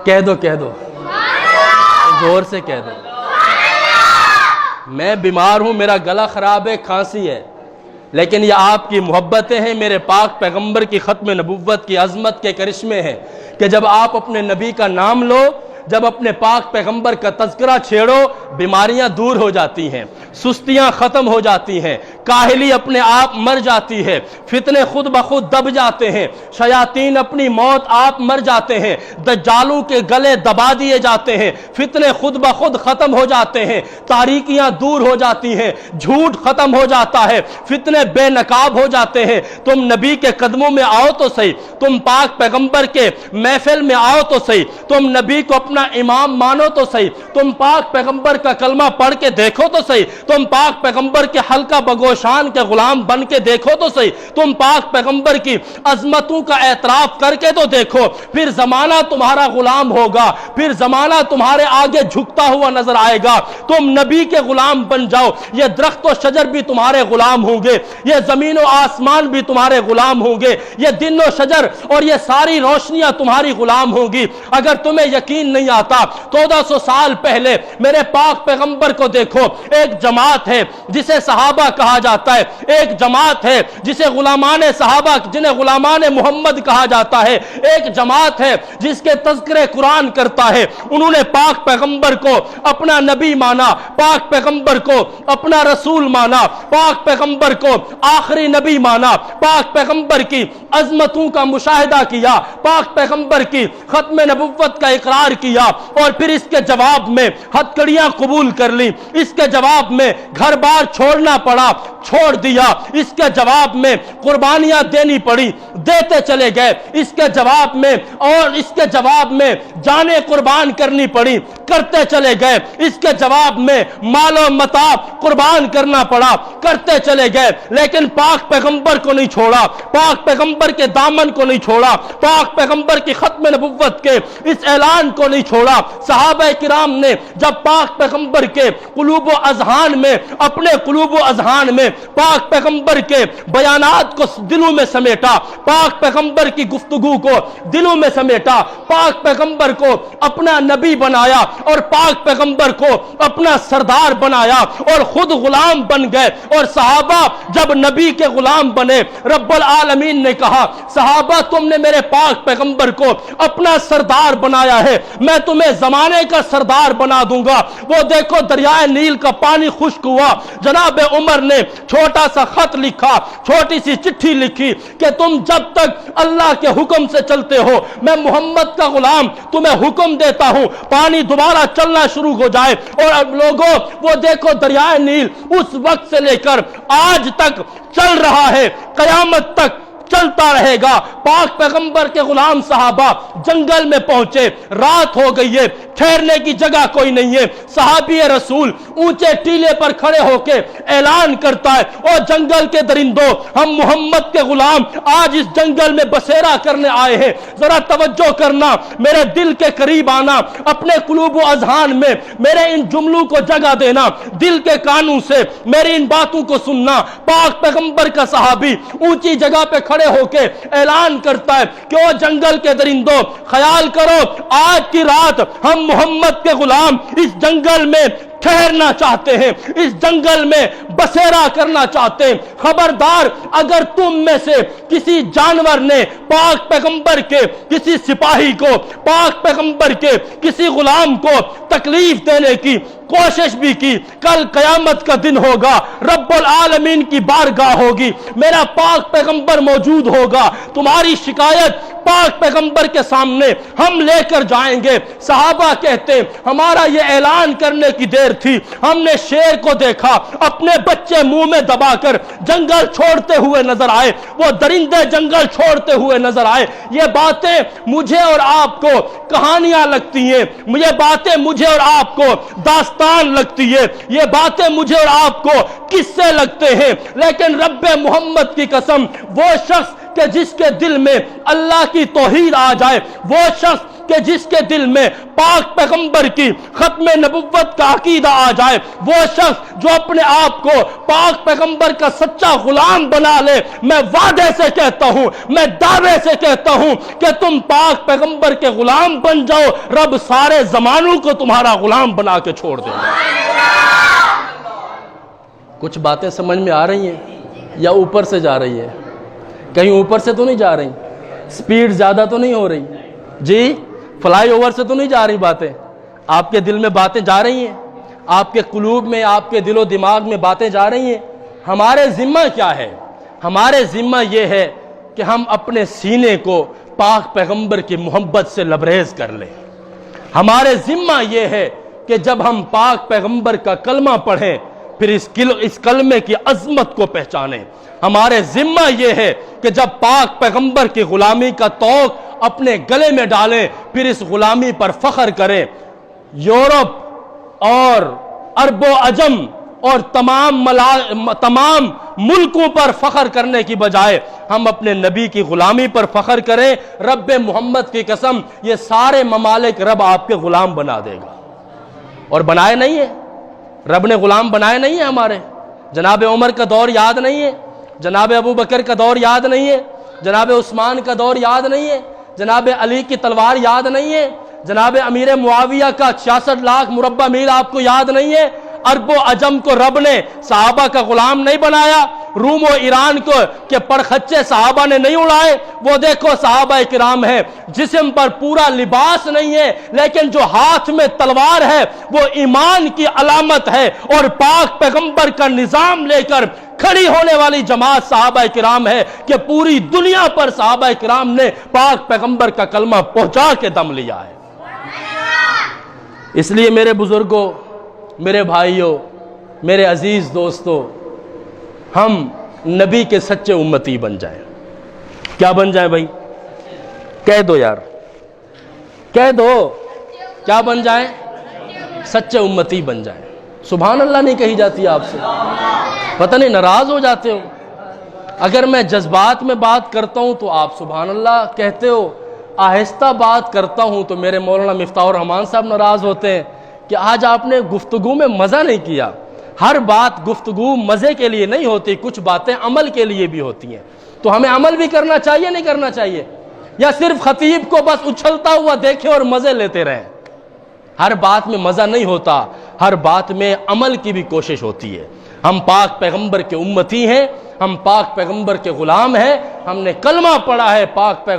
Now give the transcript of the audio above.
کہہ دو زور سے کہہ دو، میں بیمار ہوں، میرا گلا خراب ہے، کھانسی ہے، لیکن یہ آپ کی محبتیں ہیں، میرے پاک پیغمبر کی ختم نبوت کی عظمت کے کرشمے ہیں کہ جب آپ اپنے نبی کا نام لو، جب اپنے پاک پیغمبر کا تذکرہ چھیڑو، بیماریاں دور ہو جاتی ہیں، سستیاں ختم ہو جاتی ہیں، کاہلی اپنے آپ مر جاتی ہے، فتنے خود بخود دب جاتے ہیں، شیاطین اپنی موت آپ مر جاتے ہیں، دجالوں کے گلے دبا دیے جاتے ہیں، فتنے خود بخود ختم ہو جاتے ہیں، تاریکیاں دور ہو جاتی ہیں، جھوٹ ختم ہو جاتا ہے، فتنے بے نقاب ہو جاتے ہیں۔ تم نبی کے قدموں میں آؤ تو صحیح، تم پاک پیغمبر کے محفل میں آؤ تو صحیح، تم نبی کو اپنا امام مانو تو صحیح، تم پاک پیغمبر کا کلمہ پڑھ کے دیکھو تو صحیح، تم پاک پیغمبر کے حلقہ بگوشان کے غلام بن کے دیکھو تو صحیح، تم پاک پیغمبر کی عظمتوں کا اعتراف کر کے تو دیکھو، پھر زمانہ تمہارا غلام ہوگا، پھر زمانہ تمہارے آگے جھکتا ہوا نظر آئے گا، تم نبی کے غلام بن جاؤ، یہ درخت و شجر بھی تمہارے غلام ہوں گے، یہ زمین و آسمان بھی تمہارے غلام ہوں گے، یہ دن و شجر اور یہ ساری روشنیاں تمہاری غلام ہوں گی۔ اگر تمہیں یقین نہیں آتا 1400 سال پہلے میرے پاک پیغمبر کو دیکھو، ایک جماعت ہے جسے صحابہ کہا جاتا ہے، ایک جماعت ہے جسے غلامان صحابہ جنہیں غلامان محمد کہا جاتا ہے، ایک جماعت ہے جس کے تذکرے قرآن کرتا ہے، انہوں نے پاک پیغمبر کو اپنا نبی مانا، پاک پیغمبر کو اپنا رسول مانا، پاک پیغمبر کو آخری نبی مانا، پاک پیغمبر کی عظمتوں کا مشاہدہ کیا، پاک پیغمبر کی ختم نبوت کا اقرار کیا، اور پھر اس کے جواب میں ہتھکڑیاں قبول کر لی، اس کے جواب میں گھر بار چھوڑنا پڑا، چھوڑ دیا، اس کے جواب میں قربانیاں دینی پڑی، دیتے چلے گئے، اس کے جواب میں اور اس کے جواب میں جانیں قربان کرنی پڑی، کرتے چلے گئے، اس کے جواب میں مال و متاع قربان کرنا پڑا، کرتے چلے گئے، لیکن پاک پیغمبر کو نہیں چھوڑا، پاک پیغمبر کے دامن کو نہیں چھوڑا، پاک پیغمبر کی ختم نبوت کے اس اعلان کو نہیں چھوڑا۔ صحابہ کرام نے جب پاک پیغمبر کے قلوب و اذہان میں، اپنے قلوب و اذہان میں پاک پیغمبر کے بیانات کو دلوں میں سمیٹا، پاک پیغمبر کی گفتگو کو دلوں میں سمیٹا، پاک پیغمبر کو اپنا نبی بنایا اور پاک پیغمبر کو اپنا سردار بنایا اور خود غلام بن گئے، اور صحابہ جب نبی کے غلام بنے، رب العالمین نے کہا صحابہ تم نے میرے پاک پیغمبر کو اپنا سردار بنایا ہے، میں تمہیں زمانے کا سردار بنا دوں گا۔ وہ دیکھو دریائے نیل کا پانی خشک ہوا، جناب عمر نے چھوٹا سا خط لکھا، چھوٹی سی چٹھی لکھی کہ تم جب تک اللہ کے حکم سے چلتے ہو، میں محمد کا غلام تمہیں حکم دیتا ہوں، پانی دوبارہ چلنا شروع ہو جائے، اور لوگوں وہ دیکھو دریائے نیل اس وقت سے لے کر آج تک چل رہا ہے، قیامت تک چلتا رہے گا۔ پاک پیغمبر کے غلام صحابہ جنگل میں پہنچے، رات ہو گئی ہے، ٹھہرنے کی جگہ کوئی نہیں ہے، صحابی رسول اونچے ٹیلے پر کھڑے ہو کے اعلان کرتا ہے او جنگل کے درندوں، ہم محمد کے غلام آج اس جنگل میں بسیرا کرنے آئے ہیں، ذرا توجہ کرنا، میرے دل کے قریب آنا، اپنے قلوب و اذہان میں میرے ان جملوں کو جگہ دینا، دل کے کانوں سے میری ان باتوں کو سننا۔ پاک پیغمبر کا صحابی اونچی جگہ پہ کھڑے ہو کے اعلان کرتا ہے کہ او جنگل کے درندوں، خیال کرو آج کی رات ہم محمد کے غلام اس جنگل میں ٹھہرنا چاہتے ہیں، اس جنگل میں بسیرا کرنا چاہتے ہیں، خبردار اگر تم میں سے کسی جانور نے پاک پیغمبر کے کسی سپاہی کو، پاک پیغمبر کے کسی غلام کو تکلیف دینے کی کوشش بھی کی، کل قیامت کا دن ہوگا، رب العالمین کی بارگاہ ہوگی، میرا پاک پیغمبر موجود ہوگا، تمہاری شکایت پاک پیغمبر کے سامنے ہم لے کر جائیں گے۔ صحابہ کہتے ہیں ہمارا یہ اعلان کرنے کی دیر تھی، ہم نے شیر کو دیکھا اپنے بچے منہ میں دبا کر جنگل چھوڑتے ہوئے نظر آئے، وہ درندے جنگل چھوڑتے ہوئے نظر آئے۔ یہ باتیں مجھے اور آپ کو کہانیاں لگتی ہیں، یہ باتیں مجھے اور آپ کو داستان لگتی ہے، یہ باتیں مجھے اور آپ کو قصے لگتے ہیں، لیکن رب محمد کی قسم وہ شخص کہ جس کے دل میں اللہ کی توحید آ جائے، وہ شخص کہ جس کے دل میں پاک پیغمبر کی ختم نبوت کا عقیدہ آ جائے، وہ شخص جو اپنے آپ کو پاک پیغمبر کا سچا غلام بنا لے، میں وعدے سے کہتا ہوں، میں دعوے سے کہتا ہوں کہ تم پاک پیغمبر کے غلام بن جاؤ، رب سارے زمانوں کو تمہارا غلام بنا کے چھوڑ دے گا۔ کچھ باتیں سمجھ میں آ رہی ہیں یا اوپر سے جا رہی ہے؟ کہیں اوپر سے تو نہیں جا رہی؟ سپیڈ زیادہ تو نہیں ہو رہی؟ جی فلائی اوور سے تو نہیں جا رہی باتیں؟ آپ کے دل میں باتیں جا رہی ہیں، آپ کے قلوب میں، آپ کے دل و دماغ میں باتیں جا رہی ہیں۔ ہمارے ذمہ کیا ہے؟ ہمارے ذمہ یہ ہے کہ ہم اپنے سینے کو پاک پیغمبر کی محبت سے لبریز کر لیں۔ ہمارے ذمہ یہ ہے کہ جب ہم پاک پیغمبر کا کلمہ پڑھیں پھر اس کلمے کی عظمت کو پہچانیں۔ ہمارے ذمہ یہ ہے کہ جب پاک پیغمبر کی غلامی کا طوق اپنے گلے میں ڈالیں پھر اس غلامی پر فخر کریں۔ یورپ اور عرب و عجم اور تمام ملکوں پر فخر کرنے کی بجائے ہم اپنے نبی کی غلامی پر فخر کریں۔ رب محمد کی قسم یہ سارے ممالک رب آپ کے غلام بنا دے گا، اور بنائے نہیں ہے؟ رب نے غلام بنائے نہیں ہیں ہمارے؟ جناب عمر کا دور یاد نہیں ہے؟ جناب ابو بکر کا دور یاد نہیں ہے؟ جناب عثمان کا دور یاد نہیں ہے؟ جناب علی کی تلوار یاد نہیں ہے؟ جناب امیر معاویہ کا 66 لاکھ مربع میل آپ کو یاد نہیں ہے؟ عرب و عجم کو رب نے صحابہ کا غلام نہیں بنایا؟ روم و ایران کو کہ پرخچے صحابہ نے نہیں اڑائے؟ وہ دیکھو صحابہ کرام ہے، جسم پر پورا لباس نہیں ہے لیکن جو ہاتھ میں تلوار ہے وہ ایمان کی علامت ہے، اور پاک پیغمبر کا نظام لے کر کھڑی ہونے والی جماعت صحابہ کرام ہے کہ پوری دنیا پر صحابہ کرام نے پاک پیغمبر کا کلمہ پہنچا کے دم لیا ہے۔ اس لیے میرے بزرگوں، میرے بھائیوں، میرے عزیز دوستوں، ہم نبی کے سچے امتی بن جائیں۔ کیا بن جائیں بھائی؟ کہہ دو یار، کہہ دو، کیا بن جائیں؟ سچے امتی بن جائیں۔ سبحان اللہ نہیں کہی جاتی آپ سے؟ پتہ نہیں ناراض ہو جاتے ہو؟ اگر میں جذبات میں بات کرتا ہوں تو آپ سبحان اللہ کہتے ہو، آہستہ بات کرتا ہوں تو میرے مولانا مفتاح الرحمان صاحب ناراض ہوتے ہیں کہ آج آپ نے گفتگو میں مزہ نہیں کیا۔ ہر بات گفتگو مزے کے لیے نہیں ہوتی، کچھ باتیں عمل کے لیے بھی ہوتی ہیں، تو ہمیں عمل بھی کرنا چاہیے نہیں کرنا چاہیے؟ یا صرف خطیب کو بس اچھلتا ہوا دیکھے اور مزے لیتے رہیں؟ ہر بات میں مزہ نہیں ہوتا، ہر بات میں عمل کی بھی کوشش ہوتی ہے۔ ہم پاک پیغمبر کے امتی ہیں، ہم پاک پیغمبر کے غلام ہیں، ہم نے کلمہ پڑھا ہے پاک پیغمبر